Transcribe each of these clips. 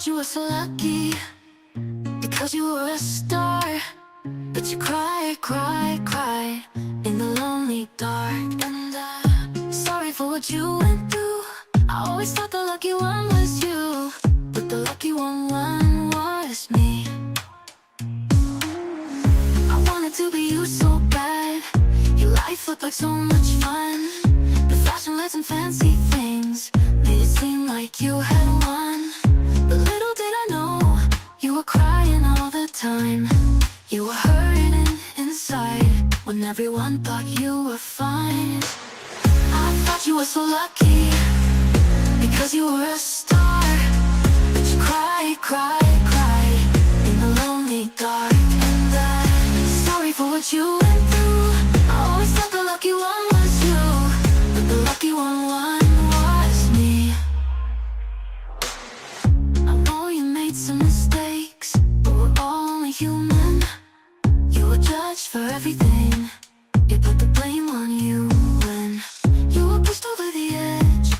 thought you were so lucky because you were a star. But you cry, cry, cry in the lonely dark. And I'm sorry for what you went through. I always thought the lucky one was you, but the lucky one was me. I wanted to be you so bad. Your life looked like so much fun. The fashion lights and fancy things made it seem like you had won. But little did I know, you were crying all the time. You were hurting inside when everyone thought you were fine. I thought you were so lucky because you were a star. But you cry, cry, cry in the lonely dark. And I'm sorry for what you went through. I always thought the lucky one was you, but the lucky one was me. I know you made some mistakes, but we're all only human. You were judged for everything. They put the blame on you when you were pushed over the edge.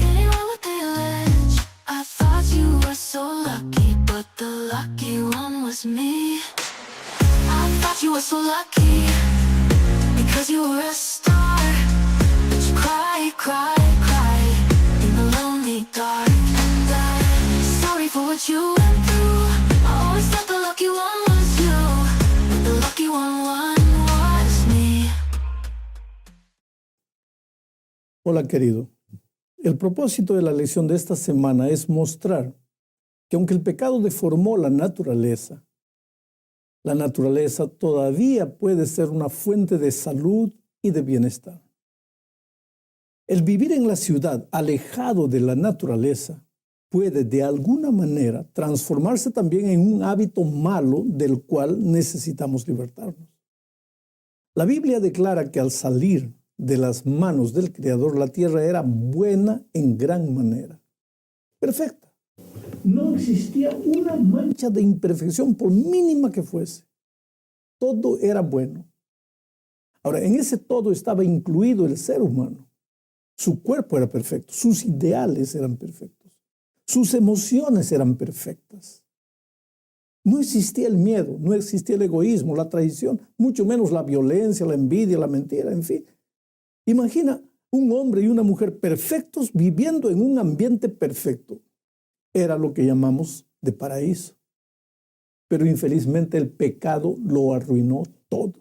It ain't right what they allege. I thought you were so lucky, but the lucky one was me. I thought you were so lucky because you were a star. But you cry, cry, cry in the lonely dark. And I'm sorry for what you went through. I always thought the lucky one was you, but the lucky one was me. Hola querido, el propósito de la lección de esta semana es mostrar que aunque el pecado deformó la naturaleza todavía puede ser una fuente de salud y de bienestar. El vivir en la ciudad alejado de la naturaleza puede de alguna manera transformarse también en un hábito malo del cual necesitamos libertarnos. La Biblia declara que al salir de las manos del Creador, la tierra era buena en gran manera, perfecta. No existía una mancha de imperfección, por mínima que fuese. Todo era bueno. Ahora, en ese todo estaba incluido el ser humano. Su cuerpo era perfecto, sus ideales eran perfectos, sus emociones eran perfectas. No existía el miedo, no existía el egoísmo, la traición, mucho menos la violencia, la envidia, la mentira, en fin. Imagina un hombre y una mujer perfectos viviendo en un ambiente perfecto. Era lo que llamamos de paraíso. Pero infelizmente el pecado lo arruinó todo.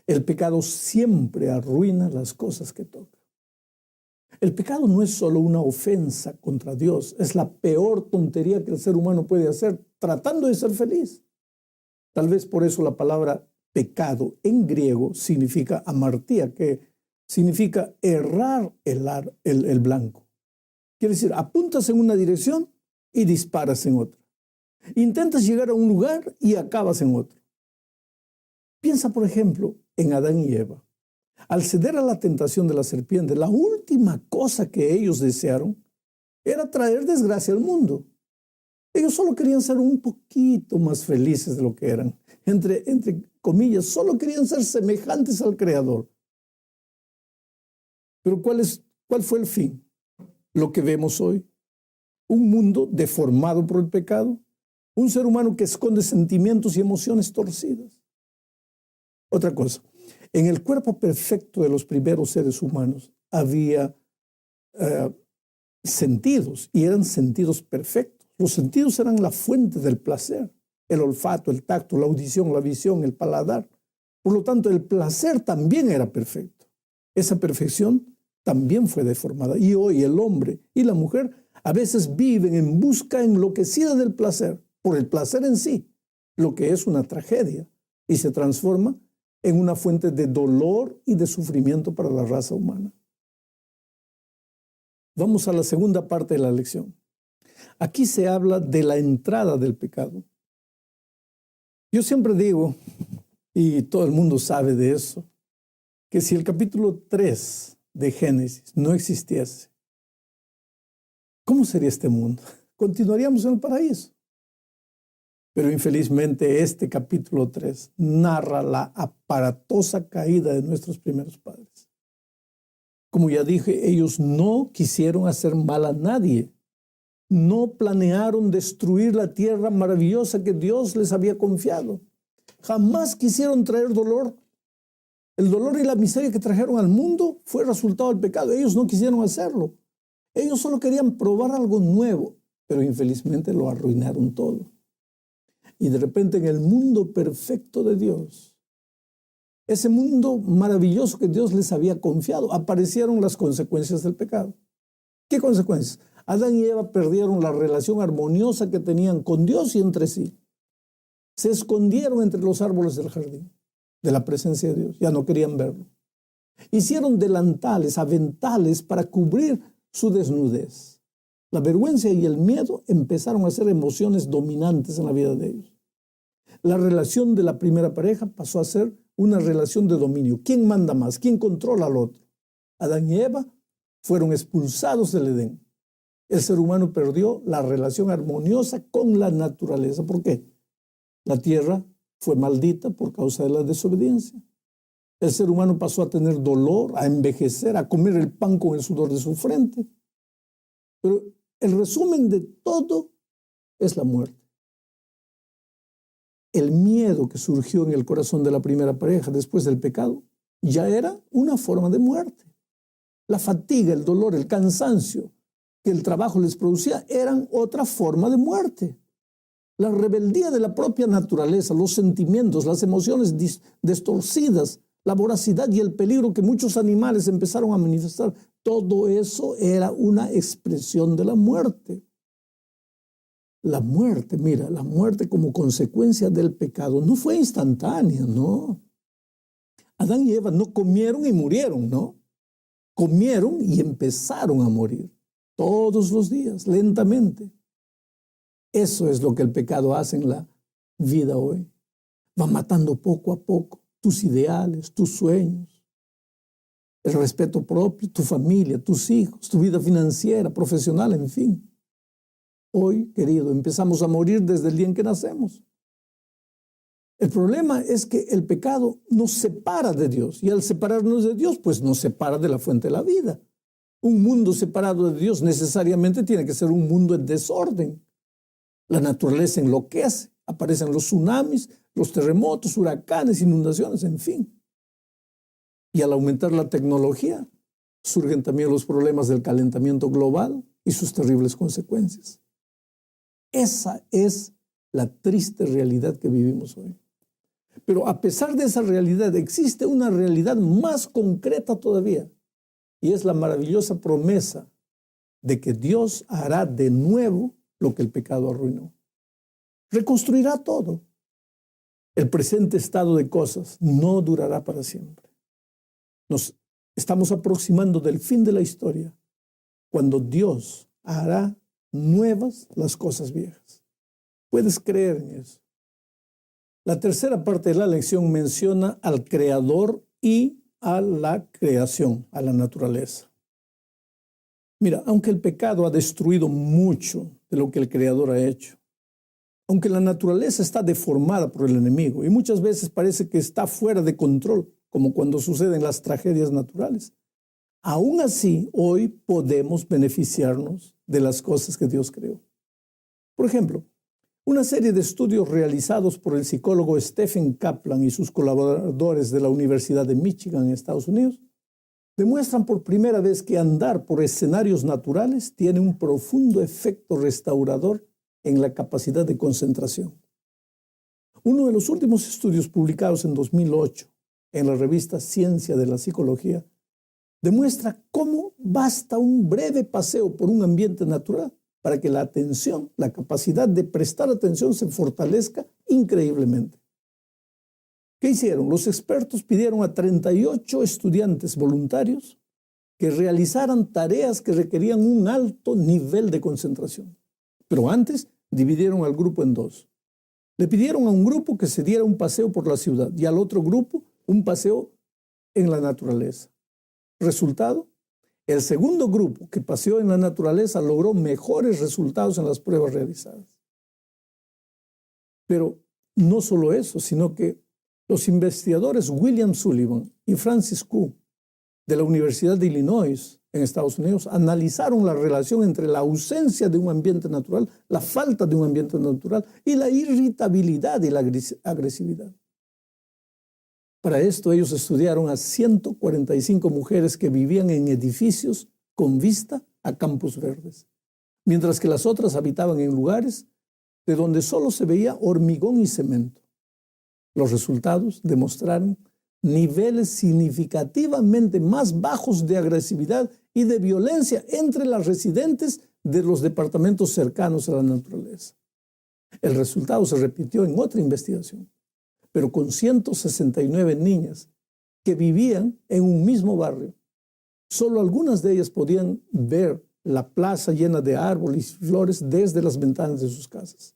El pecado siempre arruina las cosas que toca. El pecado no es solo una ofensa contra Dios, es la peor tontería que el ser humano puede hacer tratando de ser feliz. Tal vez por eso la palabra pecado en griego significa amartía, que significa errar el blanco. Quiere decir, apuntas en una dirección y disparas en otra. Intentas llegar a un lugar y acabas en otro. Piensa, por ejemplo, en Adán y Eva. Al ceder a la tentación de la serpiente, la última cosa que ellos desearon era traer desgracia al mundo. Ellos solo querían ser un poquito más felices de lo que eran. Entre comillas, solo querían ser semejantes al Creador. Pero ¿cuál fue el fin? Lo que vemos hoy. Un mundo deformado por el pecado. Un ser humano que esconde sentimientos y emociones torcidas. Otra cosa. En el cuerpo perfecto de los primeros seres humanos había sentidos, y eran sentidos perfectos. Los sentidos eran la fuente del placer. El olfato, el tacto, la audición, la visión, el paladar. Por lo tanto, el placer también era perfecto. Esa perfección también fue deformada. Y hoy el hombre y la mujer a veces viven en busca enloquecida del placer, por el placer en sí, lo que es una tragedia, y se transforma en una fuente de dolor y de sufrimiento para la raza humana. Vamos a la segunda parte de la lección. Aquí se habla de la entrada del pecado. Yo siempre digo, y todo el mundo sabe de eso, que si el capítulo 3 de Génesis no existiese, ¿cómo sería este mundo? Continuaríamos en el paraíso. Pero infelizmente este capítulo 3 narra la aparatosa caída de nuestros primeros padres. Como ya dije, ellos no quisieron hacer mal a nadie. no planearon destruir la tierra maravillosa que Dios les había confiado. Jamás quisieron traer dolor. El dolor y la miseria que trajeron al mundo fue resultado del pecado. Ellos no quisieron hacerlo. Ellos solo querían probar algo nuevo, pero infelizmente lo arruinaron todo. Y de repente en el mundo perfecto de Dios, ese mundo maravilloso que Dios les había confiado, aparecieron las consecuencias del pecado. ¿Qué consecuencias? Adán y Eva perdieron la relación armoniosa que tenían con Dios y entre sí. Se escondieron entre los árboles del jardín, de la presencia de Dios. Ya no querían verlo. Hicieron delantales, aventales para cubrir su desnudez. La vergüenza y el miedo empezaron a ser emociones dominantes en la vida de ellos. La relación de la primera pareja pasó a ser una relación de dominio. ¿Quién manda más? ¿Quién controla al otro? Adán y Eva fueron expulsados del Edén. El ser humano perdió la relación armoniosa con la naturaleza. ¿Por qué? La tierra fue maldita por causa de la desobediencia. El ser humano pasó a tener dolor, a envejecer, a comer el pan con el sudor de su frente. Pero el resumen de todo es la muerte. El miedo que surgió en el corazón de la primera pareja después del pecado ya era una forma de muerte. La fatiga, el dolor, el cansancio que el trabajo les producía eran otra forma de muerte. La rebeldía de la propia naturaleza, los sentimientos, las emociones distorcidas, la voracidad y el peligro que muchos animales empezaron a manifestar, todo eso era una expresión de la muerte. La muerte, mira, la muerte como consecuencia del pecado no fue instantánea, no. Adán y Eva no comieron y murieron, no. Comieron y empezaron a morir todos los días, lentamente. Eso es lo que el pecado hace en la vida hoy. Va matando poco a poco tus ideales, tus sueños, el respeto propio, tu familia, tus hijos, tu vida financiera, profesional, en fin. Hoy, querido, empezamos a morir desde el día en que nacemos. El problema es que el pecado nos separa de Dios, y al separarnos de Dios, pues nos separa de la fuente de la vida. Un mundo separado de Dios necesariamente tiene que ser un mundo en desorden. La naturaleza enloquece, aparecen los tsunamis, los terremotos, huracanes, inundaciones, en fin. Y al aumentar la tecnología, surgen también los problemas del calentamiento global y sus terribles consecuencias. Esa es la triste realidad que vivimos hoy. Pero a pesar de esa realidad, existe una realidad más concreta todavía, y es la maravillosa promesa de que Dios hará de nuevo lo que el pecado arruinó. Reconstruirá todo. El presente estado de cosas no durará para siempre. Nos estamos aproximando del fin de la historia, cuando Dios hará nuevas las cosas viejas. ¿Puedes creer en eso? La tercera parte de la lección menciona al Creador y a la creación, a la naturaleza. Mira, aunque el pecado ha destruido mucho de lo que el Creador ha hecho, aunque la naturaleza está deformada por el enemigo y muchas veces parece que está fuera de control, como cuando suceden las tragedias naturales, aún así hoy podemos beneficiarnos de las cosas que Dios creó. Por ejemplo, una serie de estudios realizados por el psicólogo Stephen Kaplan y sus colaboradores de la Universidad de Michigan en Estados Unidos demuestran por primera vez que andar por escenarios naturales tiene un profundo efecto restaurador en la capacidad de concentración. Uno de los últimos estudios publicados en 2008 en la revista Ciencia de la Psicología demuestra cómo basta un breve paseo por un ambiente natural para que la atención, la capacidad de prestar atención se fortalezca increíblemente. ¿Qué hicieron? Los expertos pidieron a 38 estudiantes voluntarios que realizaran tareas que requerían un alto nivel de concentración. Pero antes dividieron al grupo en dos. Le pidieron a un grupo que se diera un paseo por la ciudad y al otro grupo un paseo en la naturaleza. Resultado, el segundo grupo que paseó en la naturaleza logró mejores resultados en las pruebas realizadas. Pero no solo eso, sino que los investigadores William Sullivan y Francis Koo de la Universidad de Illinois en Estados Unidos analizaron la relación entre la ausencia de un ambiente natural, la falta de un ambiente natural y la irritabilidad y la agresividad. Para esto ellos estudiaron a 145 mujeres que vivían en edificios con vista a campos verdes, mientras que las otras habitaban en lugares de donde solo se veía hormigón y cemento. Los resultados demostraron niveles significativamente más bajos de agresividad y de violencia entre las residentes de los departamentos cercanos a la naturaleza. El resultado se repitió en otra investigación, pero con 169 niñas que vivían en un mismo barrio. Solo algunas de ellas podían ver la plaza llena de árboles y flores desde las ventanas de sus casas.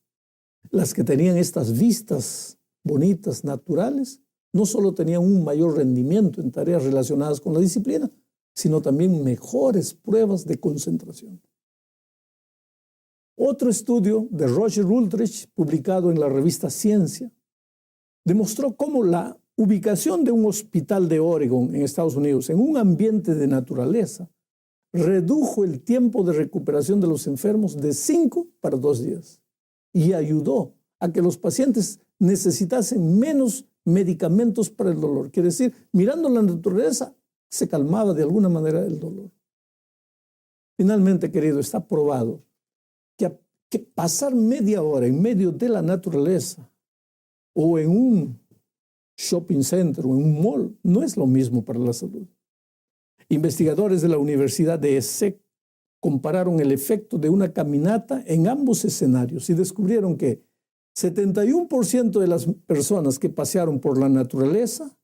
Las que tenían estas vistas bonitas, naturales, no solo tenían un mayor rendimiento en tareas relacionadas con la disciplina, sino también mejores pruebas de concentración. Otro estudio de Roger Ulrich, publicado en la revista Ciencia, demostró cómo la ubicación de un hospital de Oregon en Estados Unidos en un ambiente de naturaleza redujo el tiempo de recuperación de los enfermos de 5 para 2 días y ayudó a que los pacientes necesitasen menos medicamentos para el dolor. Quiere decir, mirando la naturaleza, se calmaba de alguna manera el dolor. Finalmente, querido, está probado que pasar media hora en medio de la naturaleza o en un shopping center o en un mall no es lo mismo para la salud. Investigadores de la Universidad de ESSEC compararon el efecto de una caminata en ambos escenarios y descubrieron que 71% de las personas que pasearon por la naturaleza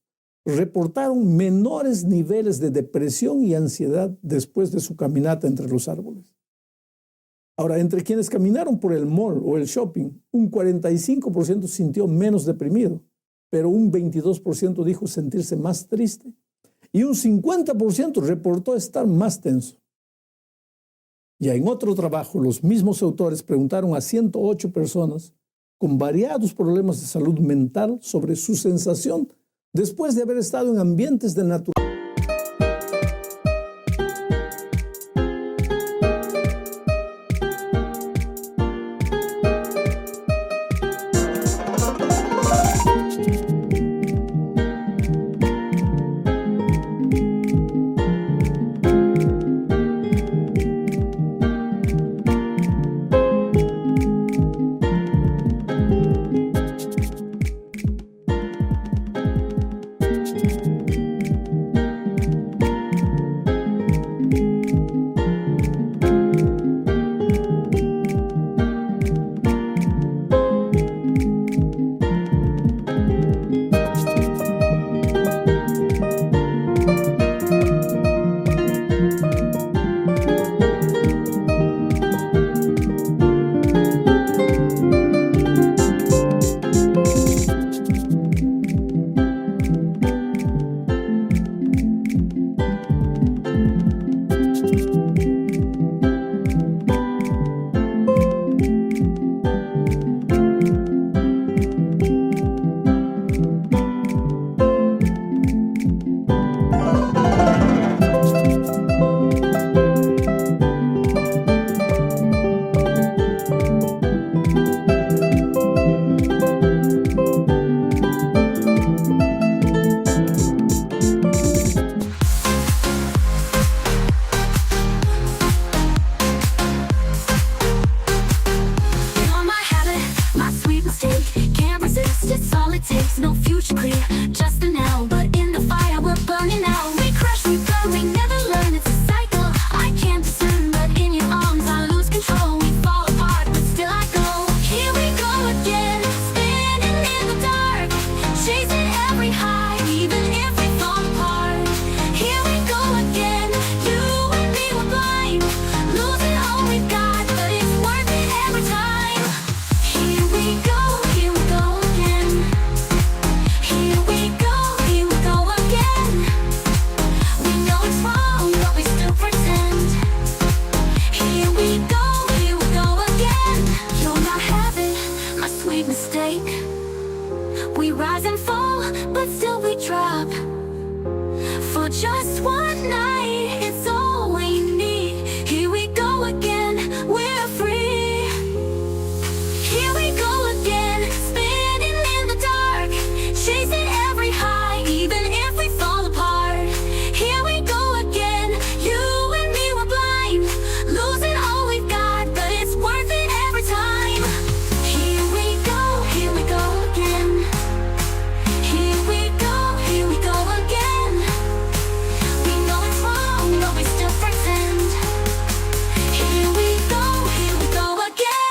reportaron menores niveles de depresión y ansiedad después de su caminata entre los árboles. Ahora, entre quienes caminaron por el mall o el shopping, un 45% sintió menos deprimido, pero un 22% dijo sentirse más triste y un 50% reportó estar más tenso. Ya en otro trabajo, los mismos autores preguntaron a 108 personas con variados problemas de salud mental sobre su sensación después de haber estado en ambientes de naturaleza.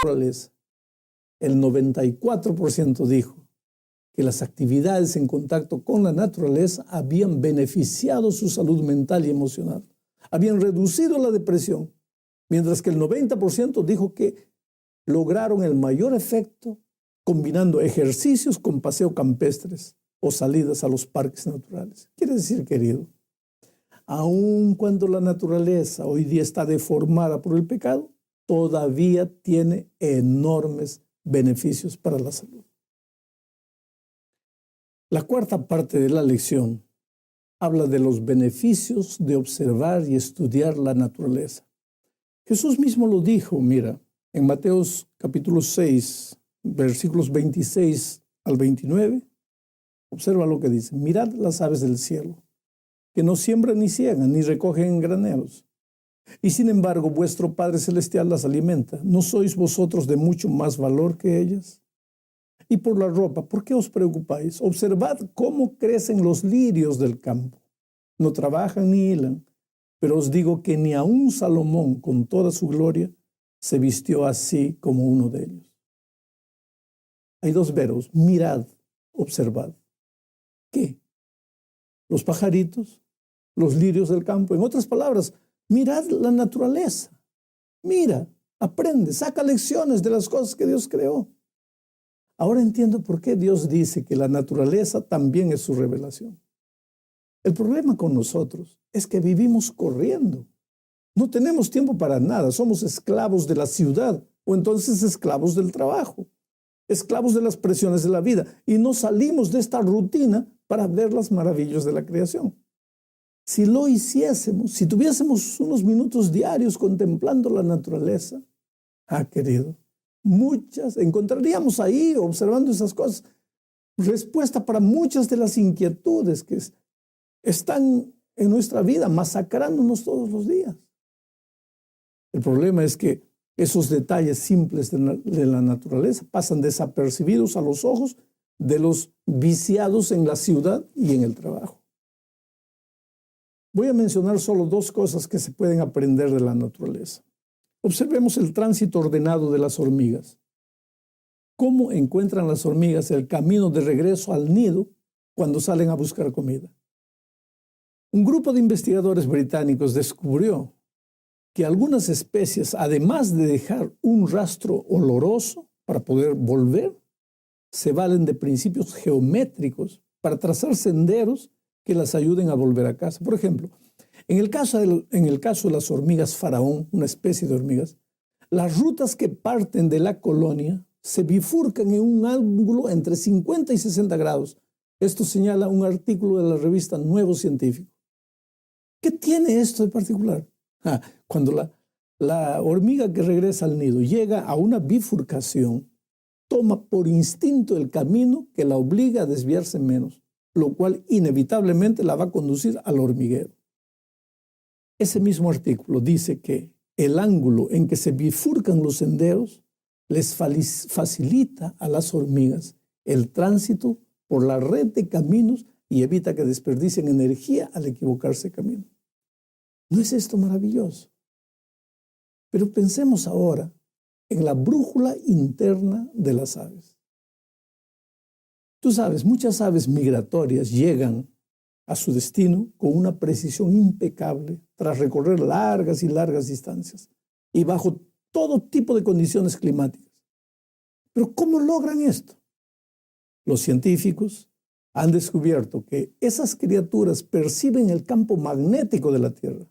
naturaleza. El 94% dijo que las actividades en contacto con la naturaleza habían beneficiado su salud mental y emocional, habían reducido la depresión, mientras que el 90% dijo que lograron el mayor efecto combinando ejercicios con paseos campestres o salidas a los parques naturales. Quiere decir, querido, aun cuando la naturaleza hoy día está deformada por el pecado, todavía tiene enormes beneficios para la salud. La cuarta parte de la lección habla de los beneficios de observar y estudiar la naturaleza. Jesús mismo lo dijo, mira, en Mateo capítulo 6, versículos 26 al 29, observa lo que dice: mirad las aves del cielo, que no siembran ni ciegan, ni recogen en graneros, y sin embargo vuestro Padre Celestial las alimenta. ¿No sois vosotros de mucho más valor que ellas? Y por la ropa, ¿por qué os preocupáis? Observad cómo crecen los lirios del campo. No trabajan ni hilan, pero os digo que ni aun Salomón, con toda su gloria, se vistió así como uno de ellos. Hay dos verbos: mirad, observad. ¿Qué? Los pajaritos, los lirios del campo. En otras palabras, mirad la naturaleza. Mira, aprende, saca lecciones de las cosas que Dios creó. Ahora entiendo por qué Dios dice que la naturaleza también es su revelación. El problema con nosotros es que vivimos corriendo. No tenemos tiempo para nada. Somos esclavos de la ciudad o entonces esclavos del trabajo, esclavos de las presiones de la vida, y no salimos de esta rutina para ver las maravillas de la creación. Si lo hiciésemos, si tuviésemos unos minutos diarios contemplando la naturaleza, querido, encontraríamos ahí, observando esas cosas, respuesta para muchas de las inquietudes que están en nuestra vida, masacrándonos todos los días. El problema es que esos detalles simples de la naturaleza pasan desapercibidos a los ojos de los viciados en la ciudad y en el trabajo. Voy a mencionar solo dos cosas que se pueden aprender de la naturaleza. Observemos el tránsito ordenado de las hormigas. ¿Cómo encuentran las hormigas el camino de regreso al nido cuando salen a buscar comida? Un grupo de investigadores británicos descubrió que algunas especies, además de dejar un rastro oloroso para poder volver, se valen de principios geométricos para trazar senderos que las ayuden a volver a casa. Por ejemplo, en el caso de las hormigas faraón, una especie de hormigas, las rutas que parten de la colonia se bifurcan en un ángulo entre 50 y 60 grados. Esto señala un artículo de la revista Nuevo Científico. ¿Qué tiene esto de particular? Cuando la hormiga que regresa al nido llega a una bifurcación, toma por instinto el camino que la obliga a desviarse menos, lo cual inevitablemente la va a conducir al hormiguero. Ese mismo artículo dice que el ángulo en que se bifurcan los senderos les facilita a las hormigas el tránsito por la red de caminos y evita que desperdicien energía al equivocarse de camino. ¿No es esto maravilloso? Pero pensemos ahora en la brújula interna de las aves. Tú sabes, muchas aves migratorias llegan a su destino con una precisión impecable tras recorrer largas y largas distancias y bajo todo tipo de condiciones climáticas. Pero ¿cómo logran esto? Los científicos han descubierto que esas criaturas perciben el campo magnético de la Tierra.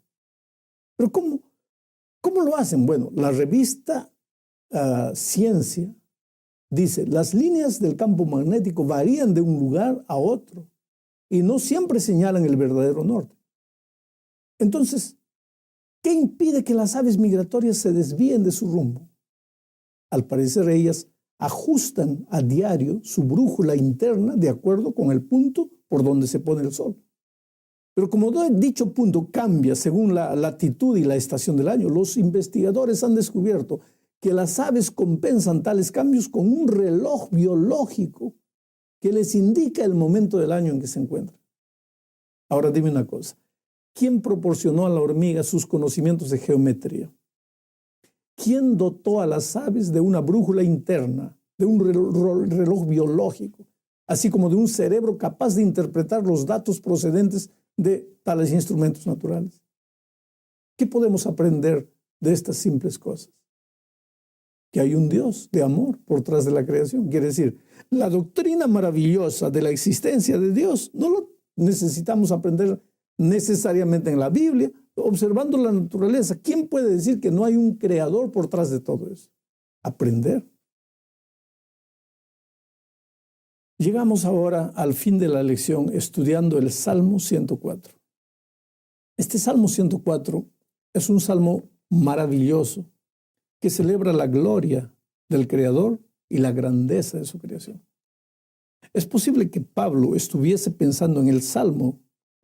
¿Pero cómo lo hacen? Bueno, la revista Ciencia dice: las líneas del campo magnético varían de un lugar a otro y no siempre señalan el verdadero norte. Entonces, ¿qué impide que las aves migratorias se desvíen de su rumbo? Al parecer, ellas ajustan a diario su brújula interna de acuerdo con el punto por donde se pone el sol. Pero como dicho punto cambia según la latitud y la estación del año, los investigadores han descubierto que las aves compensan tales cambios con un reloj biológico que les indica el momento del año en que se encuentran. Ahora dime una cosa: ¿quién proporcionó a la hormiga sus conocimientos de geometría? ¿Quién dotó a las aves de una brújula interna, de un reloj biológico, así como de un cerebro capaz de interpretar los datos procedentes de tales instrumentos naturales? ¿Qué podemos aprender de estas simples cosas? Que hay un Dios de amor por tras de la creación. Quiere decir, la doctrina maravillosa de la existencia de Dios no lo necesitamos aprender necesariamente en la Biblia, observando la naturaleza. ¿Quién puede decir que no hay un creador por tras de todo eso? Aprender. Llegamos ahora al fin de la lección estudiando el Salmo 104. Este Salmo 104 es un salmo maravilloso que celebra la gloria del Creador y la grandeza de su creación. Es posible que Pablo estuviese pensando en el Salmo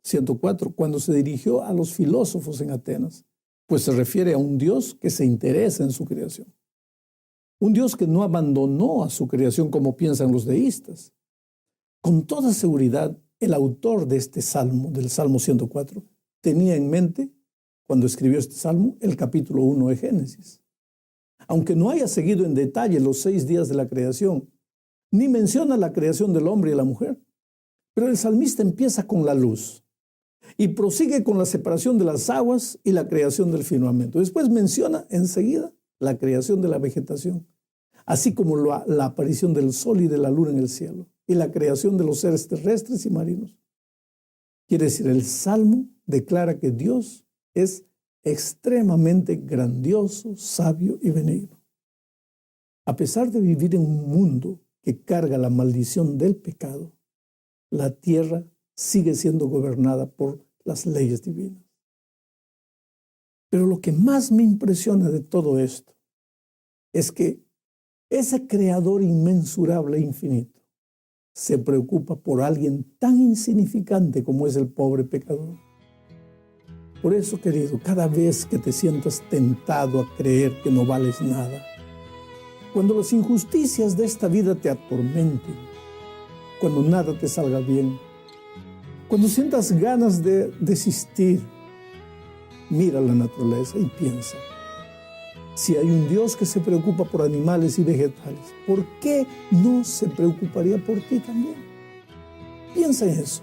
104 cuando se dirigió a los filósofos en Atenas, pues se refiere a un Dios que se interesa en su creación. Un Dios que no abandonó a su creación como piensan los deístas. Con toda seguridad, el autor de este salmo, del Salmo 104, tenía en mente, cuando escribió este salmo, el capítulo 1 de Génesis. Aunque no haya seguido en detalle los 6 días de la creación, ni menciona la creación del hombre y la mujer, pero el salmista empieza con la luz y prosigue con la separación de las aguas y la creación del firmamento. Después menciona enseguida la creación de la vegetación, así como la aparición del sol y de la luna en el cielo, y la creación de los seres terrestres y marinos. Quiere decir, el Salmo declara que Dios es extremadamente grandioso, sabio y benigno. A pesar de vivir en un mundo que carga la maldición del pecado, la tierra sigue siendo gobernada por las leyes divinas. Pero lo que más me impresiona de todo esto es que ese creador inmensurable e infinito se preocupa por alguien tan insignificante como es el pobre pecador. Por eso, querido, cada vez que te sientas tentado a creer que no vales nada, cuando las injusticias de esta vida te atormenten, cuando nada te salga bien, cuando sientas ganas de desistir, mira la naturaleza y piensa, si hay un Dios que se preocupa por animales y vegetales, ¿por qué no se preocuparía por ti también? Piensa en eso.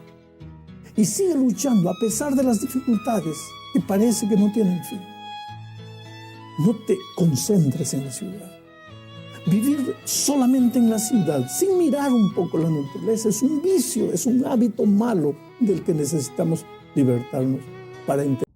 Y sigue luchando a pesar de las dificultades que parece que no tienen fin. No te concentres en la ciudad. Vivir solamente en la ciudad, sin mirar un poco la naturaleza, es un vicio, es un hábito malo del que necesitamos libertarnos para entender.